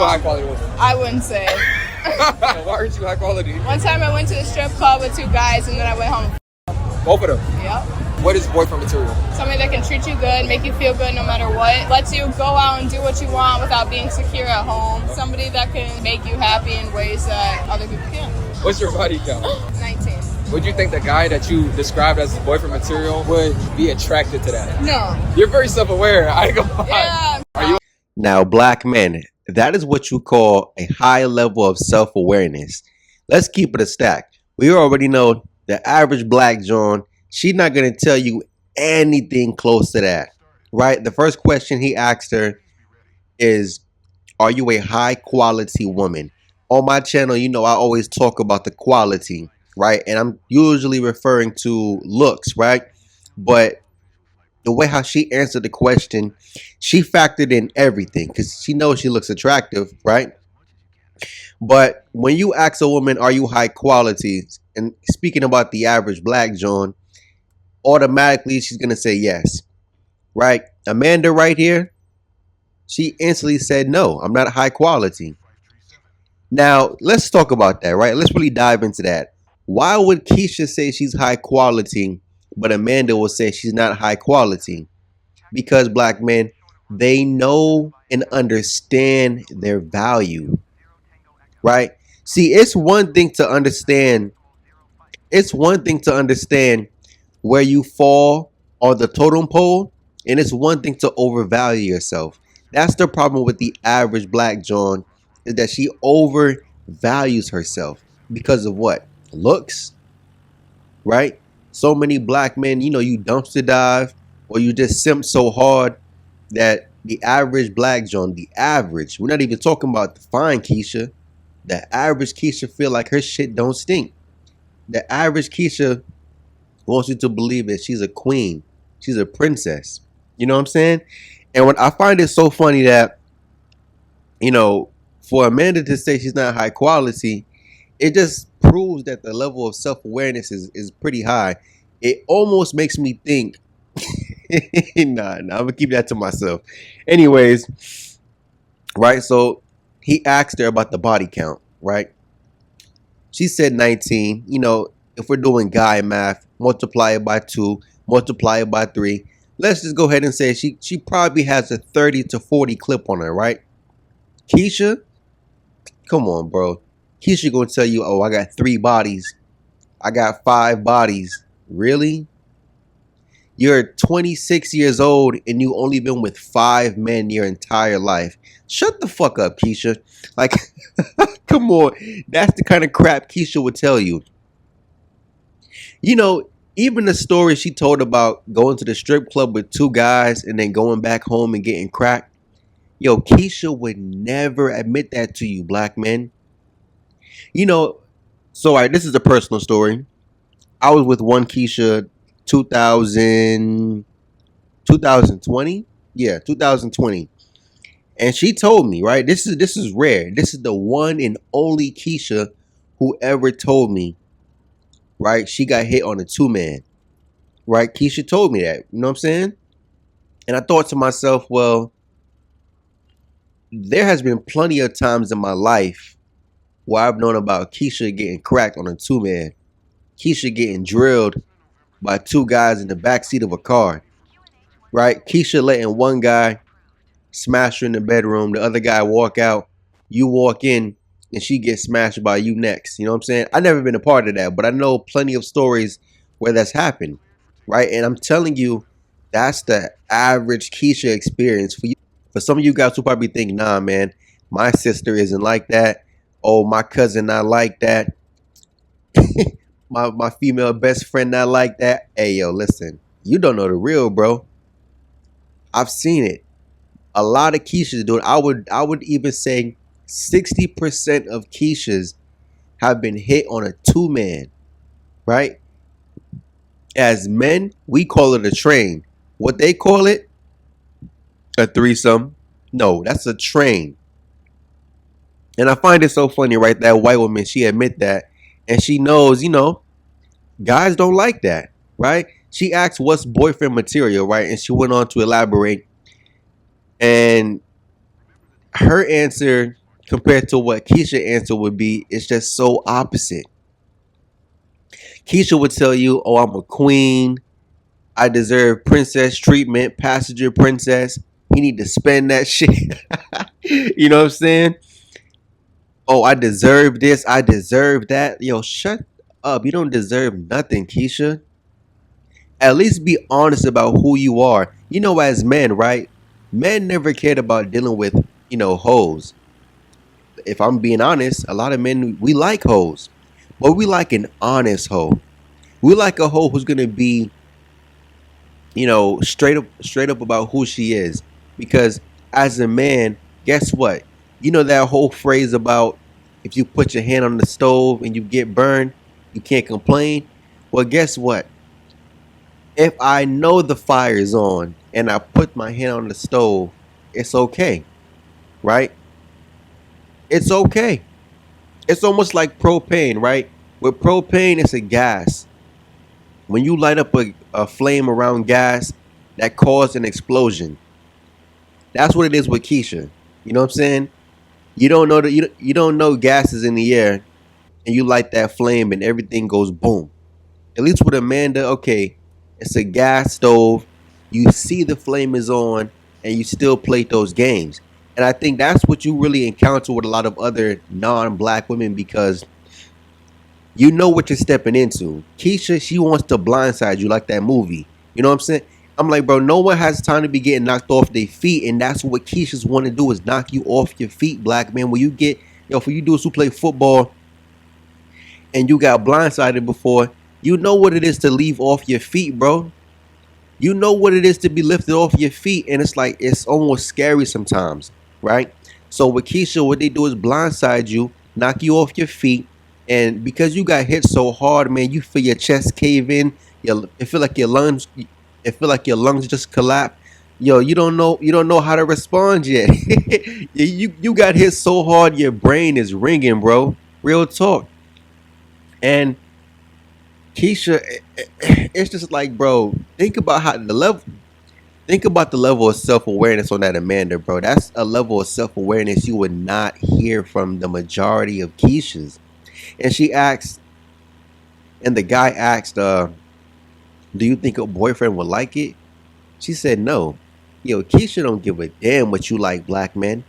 a high quality woman? I wouldn't say. Why aren't you high quality? One time I went to the strip club with 2 guys and then I went home. Both of them. Yep. What is boyfriend material? Somebody that can treat you good, make you feel good no matter what, lets you go out and do what you want without being secure at home. Somebody that can make you happy in ways that other people can't. What's your body count? 19. Would you think the guy that you described as boyfriend material would be attracted to that? No. You're very self-aware. I ain't gonna lie. Yeah. Are you? Now, black men, that is what you call a high level of self-awareness. Let's keep it a stack. We already know the average black John, she's not going to tell you anything close to that, right? The first question he asked her is, are you a high quality woman? On my channel, you know, I always talk about the quality, right? And I'm usually referring to looks, right? But the way how she answered the question, she factored in everything because she knows she looks attractive, right? But when you ask a woman, are you high quality? And speaking about the average black John, automatically she's going to say yes, right? Amanda right here, she instantly said, no, I'm not high quality. Now, let's talk about that, right? Let's really dive into that. Why would Keisha say she's high quality, but Amanda will say she's not high quality? Because black men, they know and understand their value, right? See, it's one thing to understand. It's one thing to understand where you fall on the totem pole, and it's one thing to overvalue yourself. That's the problem with the average black John, is that she overvalues herself because of what? Looks, right? So many black men, you know, you dumpster dive or you just simp so hard that the average black John, the average, we're not even talking about the fine Keisha, the average Keisha feel like her shit don't stink. The average Keisha wants you to believe that she's a queen. She's a princess. You know what I'm saying? And when I find it so funny that, you know, for Amanda to say she's not high quality, it just proves that the level of self-awareness is pretty high. It almost makes me think, nah, I'm going to keep that to myself. Anyways, right? So he asked her about the body count, right? She said 19. You know, if we're doing guy math, multiply it by 2, multiply it by 3. Let's just go ahead and say she probably has a 30 to 40 clip on her, right? Keisha, come on, bro. Keisha gonna tell you, oh, I got 3 bodies. I got 5 bodies. Really? You're 26 years old and you only been with 5 men your entire life. Shut the fuck up, Keisha. Like, come on. That's the kind of crap Keisha would tell you. You know, even the story she told about going to the strip club with 2 guys and then going back home and getting cracked. Yo, Keisha would never admit that to you, black men. You know, so all right, this is a personal story. I was with one Keisha 2020. Yeah, 2020. And she told me, right, this is rare. This is the one and only Keisha who ever told me, right, she got hit on a 2-man. Right? Keisha told me that. You know what I'm saying? And I thought to myself, well, there has been plenty of times in my life where I've known about Keisha getting cracked on a 2-man. Keisha getting drilled by 2 guys in the backseat of a car. Right? Keisha letting one guy smash her in the bedroom, the other guy walk out, you walk in, and she gets smashed by you next. You know what I'm saying? I've never been a part of that, but I know plenty of stories where that's happened. Right? And I'm telling you, that's the average Keisha experience. For some of you guys who probably think, nah, man, my sister isn't like that. Oh, my cousin not like that. my female best friend not like that. Hey, yo, listen, you don't know the real, bro. I've seen it. A lot of Keishas do it. I would even say 60% of Keishas have been hit on a 2-man, right? As men, we call it a train. What they call it? A threesome. No, that's a train. And I find it so funny, right? That white woman, she admit that. And she knows, you know, guys don't like that, right? She asked what's boyfriend material, right? And she went on to elaborate. And her answer compared to what Keisha answer would be. It's just so opposite. Keisha would tell you, "Oh, I'm a queen. I deserve princess treatment, passenger princess. He need to spend that shit." You know what I'm saying? "Oh, I deserve this. I deserve that." Yo, shut up. You don't deserve nothing, Keisha. At least be honest about who you are. You know, as men, right? Men never cared about dealing with, hoes. If I'm being honest, a lot of men, we like hoes, but we like an honest hoe. We like a hoe who's gonna be, straight up about who she is. Because as a man, guess what? You know that whole phrase about if you put your hand on the stove and you get burned, you can't complain. Well, guess what? If I know the fire is on and I put my hand on the stove, it's okay, right? It's okay. It's almost like propane, right? With propane, it's a gas. When you light up a flame around gas, that causes an explosion. That's what it is with Keisha. You know what I'm saying? You don't know that you don't know gas is in the air, and you light that flame, and everything goes boom. At least with Amanda, okay, it's a gas stove. You see the flame is on, and you still play those games. And I think that's what you really encounter with a lot of other non-black women because you know what you're stepping into. Keisha, she wants to blindside you like that movie. You know what I'm saying? I'm like, bro, no one has time to be getting knocked off their feet, and that's what Keisha's want to do is knock you off your feet, black man. When you get, for you dudes who play football and you got blindsided before, you know what it is to leave off your feet, bro. You know what it is to be lifted off your feet, and it's like it's almost scary sometimes, right? So with Keisha, what they do is blindside you, knock you off your feet, and because you got hit so hard, man, you feel your chest cave in. It feel like your lungs, just collapse. Yo, you don't know how to respond yet. you got hit so hard, your brain is ringing, bro. Real talk. And Keisha, it's just like, bro, think about the level of self-awareness on that Amanda, bro. That's a level of self-awareness you would not hear from the majority of Keishas. And she asked, and the guy asked, do you think a boyfriend would like it? She said no. Yo, Keisha don't give a damn what you like, black men.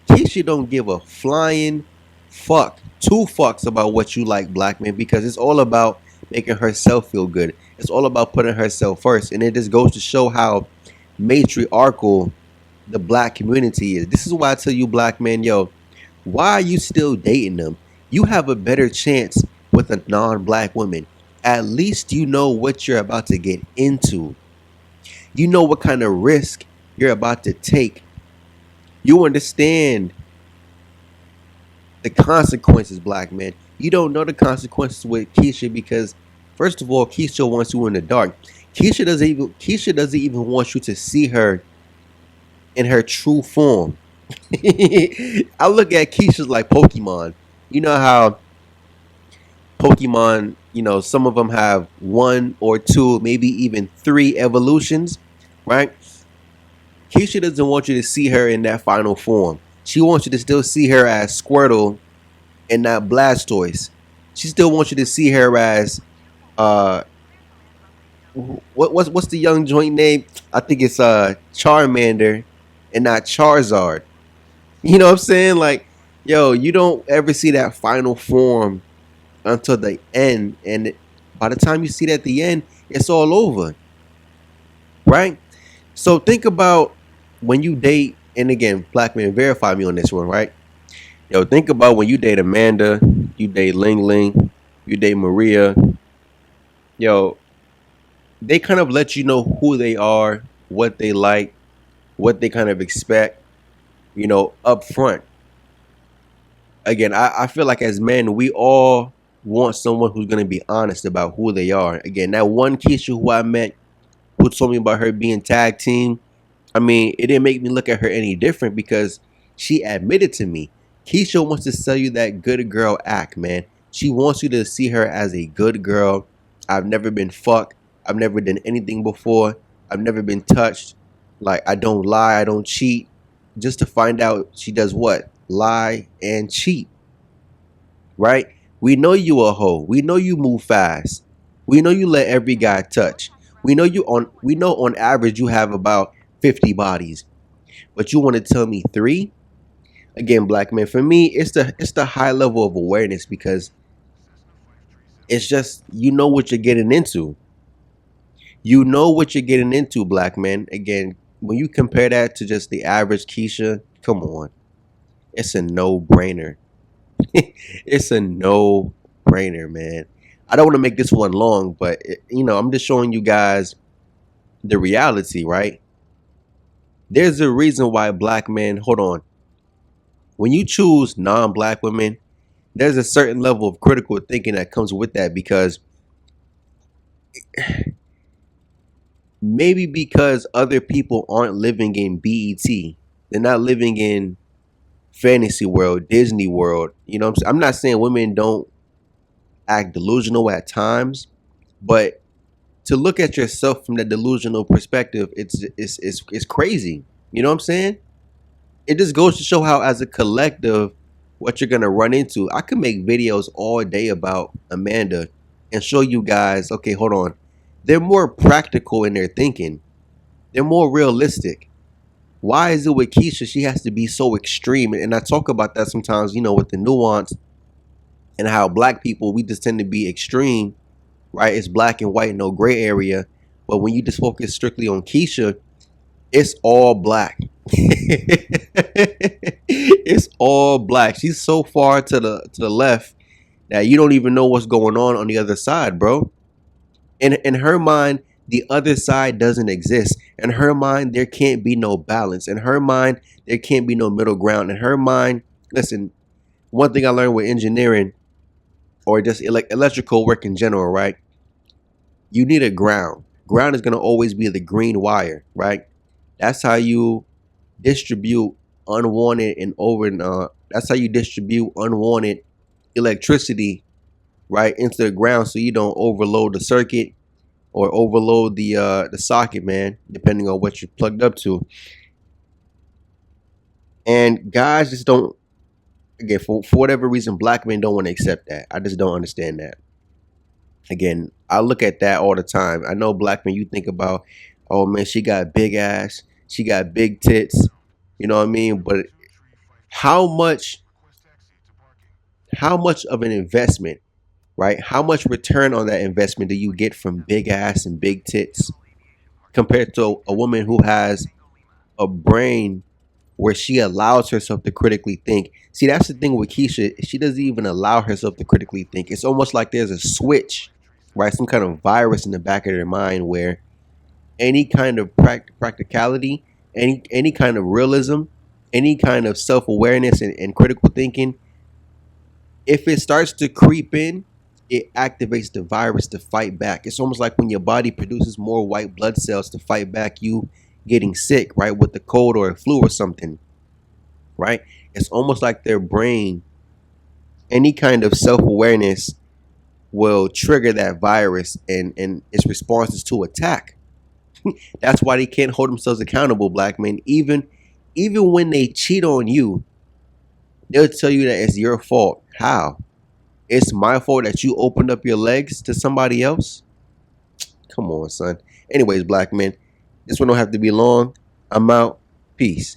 Keisha don't give a flying fuck, two fucks about what you like, black men, because it's all about making herself feel good. It's all about putting herself first. And it just goes to show how matriarchal the black community is. This is why I tell you, black men, yo, why are you still dating them? You have a better chance with a non-black woman. At least you know what you're about to get into. You know what kind of risk you're about to take. You understand the consequences, black man. You don't know the consequences with Keisha because, first of all, Keisha wants you in the dark. Keisha doesn't even want you to see her in her true form. I look at Keisha like Pokemon. You know how Pokemon, some of them have one or two, maybe even three evolutions, right? Keisha doesn't want you to see her in that final form. She wants you to still see her as Squirtle and not Blastoise. She still wants you to see her as what's the young joint name? I think it's Charmander and not Charizard. You know what I'm saying? Like, yo, you don't ever see that final form until the end, and by the time you see that at the end, it's all over, right? So think about when you date, and again, black men, verify me on this one, right? Yo, think about when you date Amanda, you date Ling Ling, you date Maria. Yo, they kind of let you know who they are, what they like, what they kind of expect, up front. Again, I feel like as men, we all want someone who's going to be honest about who they are. Again, that one Keisha who I met who told me about her being tag team, I mean, it didn't make me look at her any different because she admitted to me. Keisha wants to sell you that good girl act, man. She wants you to see her as a good girl. I've never been fucked. I've never done anything before. I've never been touched. Like, I don't lie. I don't cheat. Just to find out she does what? lie, and cheat, right? We know you a hoe. We know you move fast. We know you let every guy touch. We know on average you have about 50 bodies. But you want to tell me 3? Again, black men, for me, it's the high level of awareness, because it's just, you know what you're getting into. You know what you're getting into, black men. Again, when you compare that to just the average Keisha, come on. It's a no-brainer. It's a no-brainer, man. I don't want to make this one long, but I'm just showing you guys the reality, right? There's a reason why black men, hold on. When you choose non-black women, there's a certain level of critical thinking that comes with that, because maybe because other people aren't living in BET. They're not living in fantasy world, Disney world. You know what I'm saying? I'm not saying women don't act delusional at times, but to look at yourself from that delusional perspective, it's crazy. You know what I'm saying? It just goes to show how, as a collective, what you're gonna run into. I could make videos all day about Amanda and show you guys, okay, hold on. They're more practical in their thinking. They're more realistic. Why is it with Keisha, she has to be so extreme? And I talk about that sometimes, with the nuance and how black people, we just tend to be extreme, right? It's black and white, no gray area. But when you just focus strictly on Keisha, it's all black. It's all black. She's so far to the left that you don't even know what's going on the other side, bro. In her mind, the other side doesn't exist. In her mind, there can't be no balance. In her mind, there can't be no middle ground. In her mind, listen, one thing I learned with engineering, or just electrical work in general, right? You need a ground. Ground is going to always be the green wire, right? That's how you distribute unwanted that's how you distribute unwanted electricity, right, into the ground, so you don't overload the circuit or overload the socket, man, depending on what you're plugged up to. And guys just don't, again, for whatever reason, black men don't want to accept that. I just don't understand that. Again, I look at that all the time. I know black men, you think about, oh man, she got big ass, she got big tits, you know what I mean? But how much of an investment, right? How much return on that investment do you get from big ass and big tits compared to a woman who has a brain where she allows herself to critically think? See, that's the thing with Keisha. She doesn't even allow herself to critically think. It's almost like there's a switch, right? Some kind of virus in the back of their mind where any kind of practicality, any kind of realism, any kind of self-awareness and critical thinking, if it starts to creep in, it activates the virus to fight back. It's almost like when your body produces more white blood cells to fight back you getting sick, right, with the cold or a flu or something, right? It's almost like their brain, any kind of self-awareness will trigger that virus and its responses to attack. That's why they can't hold themselves accountable, black men. Even when they cheat on you, they'll tell you that it's your fault. How? It's my fault that you opened up your legs to somebody else? Come on, son. Anyways, black men, this one don't have to be long. I'm out. Peace.